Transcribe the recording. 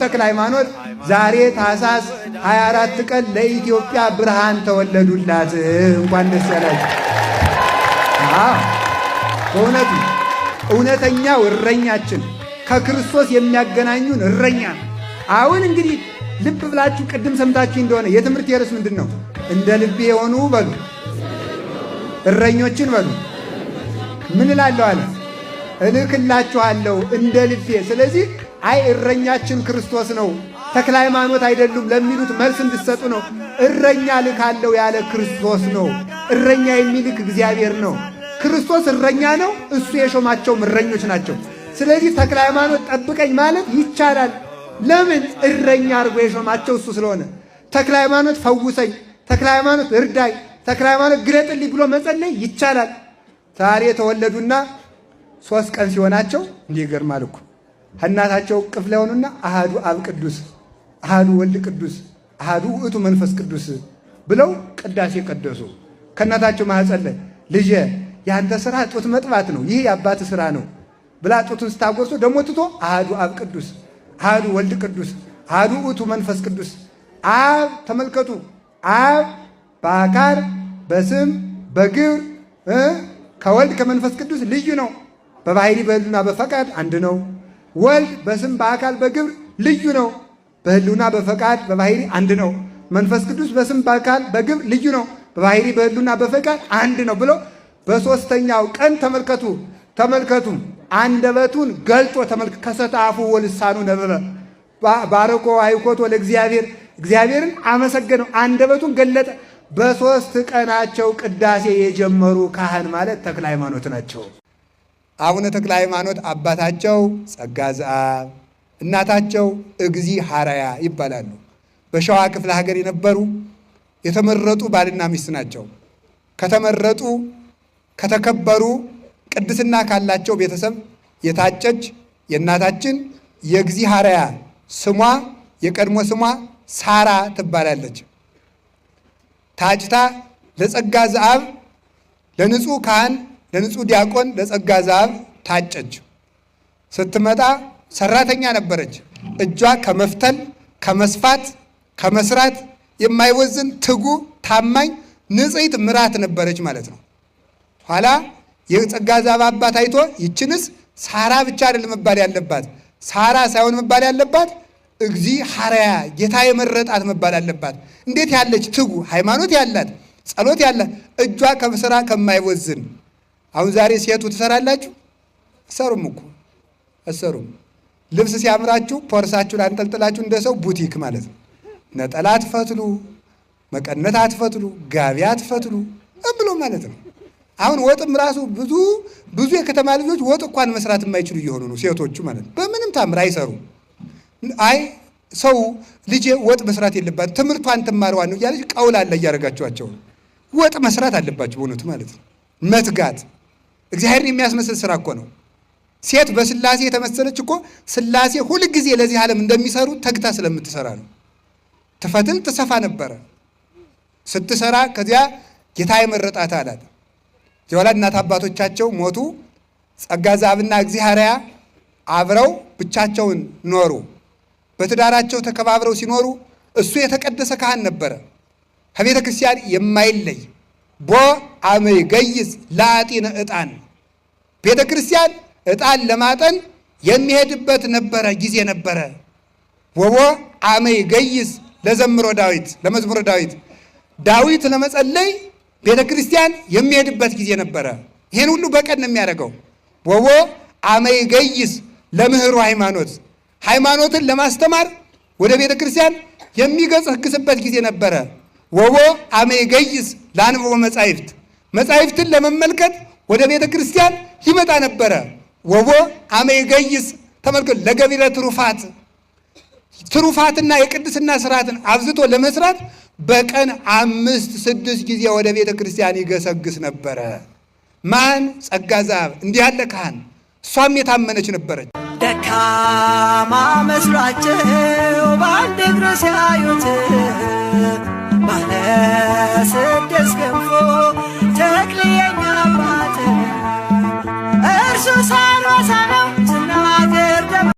ተክለ ሃይማኖት ዛሬ ታኅሳስ 24 ቀን ለኢትዮጵያ ብርሃን ተወለዱላት። እንኳን ደስ ያላችሁ። በእውነቱ እውነተኛው እረኛችን ከክርስቶስ የሚያገናኙን እረኛ። አሁን እንግዲህ ልብ ብላችሁ ቅድም ሰምታችሁ እንደሆነ የትምህርት ርዕስ ምንድን ነው? እንደ ልቤ የሆኑ በሉ እረኞችን በሉ ምን እላለሁ አለ እልክላችኋለሁ እንደ ልቤ። ስለዚህ አይ እረኛችን ክርስቶስ ነው ተክለ ሃይማኖት አይደሉም ለሚሉት መልስ እንድትሰጡ ነው። እረኛ ልካለሁ ያለ ክርስቶስ ነው። እረኛ የሚልክ እግዚአብሔር ነው። ክርስቶስ እረኛ ነው፣ እሱ የሾማቸውም እረኞች ናቸው። ስለዚህ ተክለ ሃይማኖት ጠብቀኝ ማለት ይቻላል። ለምን? እረኛ አድርጎ የሾማቸው እሱ ስለሆነ። ተክለ ሃይማኖት ፈውሰኝ፣ ተክለ ሃይማኖት እርዳኝ፣ ተክለ ሃይማኖት ግለጥልኝ ብሎ መጸለይ ይቻላል። ዛሬ ተወለዱና 3 ቀን ሲሆናቸው እንዲህ ይገርማል እኮ እናታቸው ቅፍ ላይ ሆኑና አሃዱ አብ ቅዱስ፣ አሃዱ ወልድ ቅዱስ፣ አሃዱ ውእቱ መንፈስ ቅዱስ ብለው ቅዳሴ ቀደሱ። ከእናታቸው ማኅፀን ላይ ልጄ ያንተ ሥራ ጡት መጥባት ነው፣ ይህ የአባት ሥራ ነው ብላ ጡቱን ስታጎርሶ ደግሞ ትቶ አሃዱ አብ ቅዱስ፣ አሃዱ ወልድ ቅዱስ፣ አሃዱ ውእቱ መንፈስ ቅዱስ። አብ ተመልከቱ፣ አብ በአካል በስም በግብር ከወልድ ከመንፈስ ቅዱስ ልዩ ነው። በባሕሪ በሕልውና በፈቃድ አንድ ነው። ወልድ በስም በአካል በግብር ልዩ ነው። በሕልውና በፈቃድ በባሕሪ አንድ ነው። መንፈስ ቅዱስ በስም በአካል በግብር ልዩ ነው። በባሕሪ በሕልውና በፈቃድ አንድ ነው ብሎ በሦስተኛው ቀን ተመልከቱ አንደበቱን ገልጦ ከሰተ አፉ ወልሳኑ ነበበ ባረኮ አይኮቶ ለእግዚአብሔር፣ እግዚአብሔርን አመሰገነው፣ አንደበቱን ገለጠ። በ3 ቀናቸው ቅዳሴ የጀመሩ ካህን ማለት ተክለ ሃይማኖት ናቸው። አቡነ ተክለ ሃይማኖት አባታቸው ጸጋ ዘአብ እናታቸው እግዚ ሐረያ ይባላሉ። በሸዋ ክፍለ ሀገር የነበሩ የተመረጡ ባልና ሚስት ናቸው። ከተመረጡ ከተከበሩ ቅድስና ካላቸው ቤተሰብ የታጨች የእናታችን የእግዚ ሐረያ ስሟ የቀድሞ ስሟ ሳራ ትባላለች። ታጭታ ለጸጋ ዘአብ ለንጹሕ ካህን ለንጹሕ ዲያቆን ለጸጋ ዘአብ ታጨች። ስትመጣ ሰራተኛ ነበረች። እጇ ከመፍተል ከመስፋት ከመስራት የማይወዝን ትጉ ታማኝ ንጽሕት ምራት ነበረች ማለት ነው። ኋላ የጸጋ ዘአብ አባት አይቶ ይችንስ ሳራ ብቻ አይደል መባል ያለባት፣ ሳራ ሳይሆን መባል ያለባት እግዚ ሐረያ ጌታ የመረጣት መባል አለባት። እንዴት ያለች ትጉ ሃይማኖት ያላት ጸሎት ያላት እጇ ከስራ ከማይወዝን። አሁን ዛሬ ሴቱ ትሰራላችሁ? አሰሩም እኮ አሰሩም። ልብስ ሲያምራችሁ ፖርሳችሁን አንጠልጥላችሁ እንደ ሰው ቡቲክ ማለት ነው። ነጠላ አትፈትሉ፣ መቀነት አትፈትሉ፣ ጋቢ አትፈትሉ ብሎ ማለት ነው። አሁን ወጥም ራሱ ብዙ የከተማ ልጆች ወጥ እንኳን መስራት የማይችሉ እየሆኑ ነው ሴቶቹ ማለት ነው። በምንም ታምር አይሰሩ። አይ ሰው ልጄ ወጥ መስራት የለባት ትምህርቷን ትማርዋ ነው እያለች ቀውላላ እያደረጋችኋቸው። ወጥ መስራት አለባቸው በእውነቱ ማለት ነው። መትጋት እግዚአብሔርን የሚያስመስል ስራ እኮ ነው። ሴት በስላሴ የተመሰለች እኮ ስላሴ ሁልጊዜ ለዚህ ዓለም እንደሚሰሩ ተግታ ስለምትሰራ ነው። ትፈትል ትሰፋ ነበረ። ስትሰራ ከዚያ ጌታ የመረጣት አላት። የወላድ እናት አባቶቻቸው ሞቱ። ጸጋ ዘአብና እግዚ ሐረያ አብረው ብቻቸውን ኖሩ። በትዳራቸው ተከባብረው ሲኖሩ እሱ የተቀደሰ ካህን ነበረ፣ ከቤተ ክርስቲያን የማይለይ ቦ አመይ ገይዝ ለአጢነ ዕጣን ቤተ ክርስቲያን ዕጣን ለማጠን የሚሄድበት ነበረ ጊዜ ነበረ። ወቦ አመይ ገይዝ ለዘምሮ ዳዊት ለመዝሙረ ዳዊት ለመጸለይ ቤተ ክርስቲያን የሚሄድበት ጊዜ ነበረ። ይህን ሁሉ በቀን ነው የሚያደርገው። ወቦ አመይ ገይዝ ለምህሩ ሃይማኖትን ለማስተማር ወደ ቤተ ክርስቲያን የሚገሰግስበት ጊዜ ነበረ። ወቦ አመይ ገይዝ ለአንብቦ መጻሕፍትን ለመመልከት ወደ ቤተ ክርስቲያን ይመጣ ነበረ። ወቦ አመይ ገይዝ ተመልከቱ ለገቢረ ትሩፋትና የቅድስና ስርዓትን አብዝቶ ለመስራት በቀን 5-6 ጊዜ ወደ ቤተ ክርስቲያን ይገሰግስ ነበረ። ማን? ጸጋ ዘአብ። እንዲህ ያለ ካህን። እሷም የታመነች ነበረች። ደካማ መስሏቸው በአንድ እግሩ ሲያዩት ባለ 6 ክንፎ ተክልየኛ አባት እርሱ ሳኖ